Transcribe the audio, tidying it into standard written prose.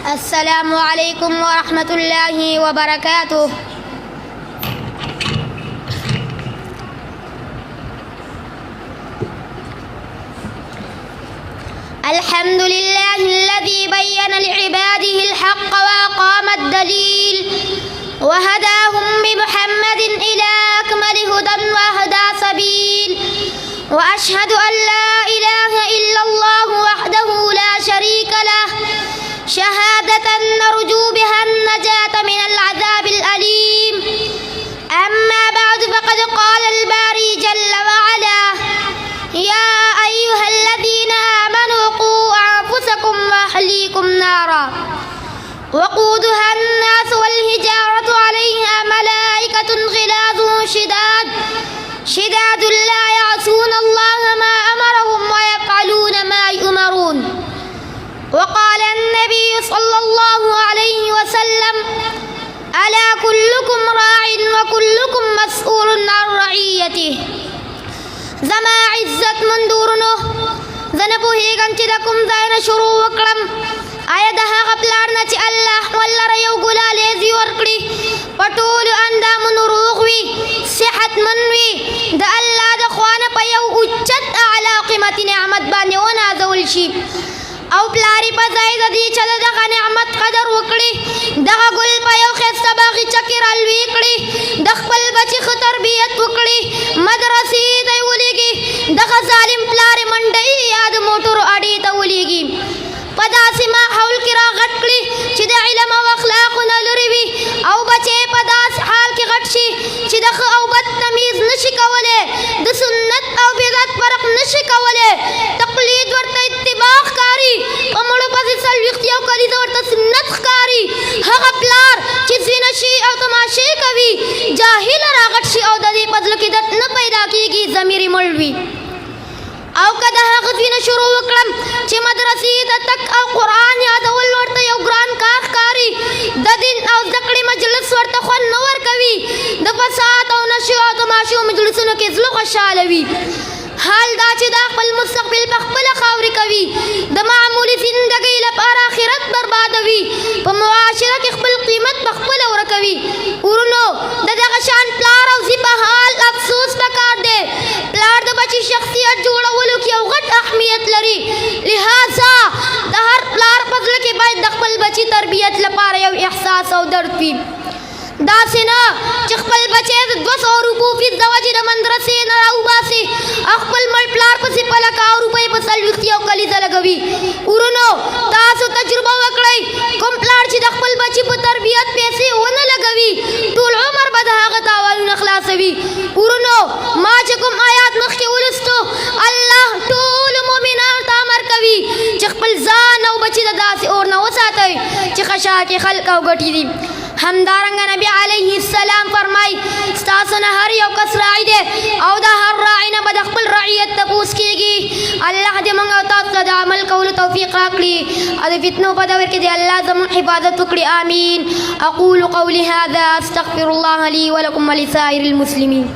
السلام عليكم ورحمة الله وبركاته. الحمد لله الذي بين لعباده الحق وأقام الدليل وهداهم بمحمد إلى أكمل هدى وأهدى سبيل، وأشهد أن لا إله إلا الله وحده لا شريك له شهادة نرجو بها النجاة من العذاب الأليم. أما بعد، فقد قال الباري جل وعلا: يا أيها الذين آمنوا قوا أنفسكم وأهليكم نارا وقودها الناس والحجارة عليها ملائكة غلاظ شداد لا يعصون الله ما أمرهم ويفعلون ما يؤمرون. وقال النبي صلى الله عليه وسلم: ألا كلكم راع وكلكم مسؤول عن رعيته. زما عزت مندورنو زنبو هیگم چې د کوم ځای نه شروع وکړم. آیا د هغه پلار نه چې الله ولره یو ګلالی زی ورکړي، په ټولو اندامونو روغ وي، صحتمند وي، د الله د خوا نه په یو اوچت اعلی قیمتي نعمت باندې ونازول شي، او پلاری په ځای د دې چې د دغه نعمت قدر وکړي، دغه ګل په یو ښایسته باغچه کې رالوی کړي، د خپل بچي ښه تربیت وکړي، مدرسې ته یې ولېږي، دغه ظالم پلارې منډۍ یا د موټرو اډې ته ولېږي، په داسې ماحول کې راغټ کړي چې د علم او اخلاقو نه لرې وي، او بچې په داسې حال کې غټ شي چې د ښه او بد تمیز نشي کولی، د سنت او بدعت فرق نشي کولی، تقلید ورته اتباع ښکاري، په مړو پسې څلوېښت یو کلیزه ورته سنت ښکاري. هغه پلار چې زینه شي او تماشې کوي، جاهله راغټ شي او د دې په زړه کې درد نه پیدا کېږي، ضمیر یې مړ وي. او که د هغه ځینه شروع وکړم چې مدرسې ته تک او قرآن یادول ورته یو ګران کار ښکاري، د دین او زده کړې مجلس ورته خوند نه ورکوي، د فساد او نشو او تماشو مجلسونو کې زړه خوشحاله وي. حال دا چې دا خپل مستقبل په خپله خاورې کوي، د معمولي زندګۍ لپاره آخرت بربادوي، په معاشره کې خپل قیمت په خپله ورکوي. ورونو، د دغه شان پلار او زی په حال افسوس پکار دی. پلار د بچي شخصیت جوړولو کې یو غټ اهمیت لري، لہذا د هر پلار په زړه کې باید د خپل بچي تربیت لپاره یو احساس او درد وي. داسې نه چې خپل بچی د 200 روپو فیس د وجې د مدرسې نه راوباسي او خپل مړ پلار پسې په لکه روپۍ په 40 یو کلیزه لګوي. ورونو، تاسو تجربه وکړئ، کوم پلار چې د خپل بچي په تربیت پیسې ونه لګوي، ټول عمر به د هغه تاوانونه خلاصوي. ورونو، ما چې کوم آیات مخکې ولستو، الله ټولو مؤمنانو ته امر کوي چې خپل ځان او بچي د داسې اور نه وساتئ چې خشاکې خلق او ګټې دي. همدارنګه نبی علیه السلام فرمای: ستاسو نه هر یو کس راعي دی او د هر راعي نه به د خپل رعیت تپوس کېږي. الله دې موږ او تاسو ته د عمل کولو توفیق راکړي او د فتنو په دور کې دې الله زموږ حفاظت وکړي. آمین. اقول قولي هذا استغفر الله لي ولكم ولسائر المسلمين.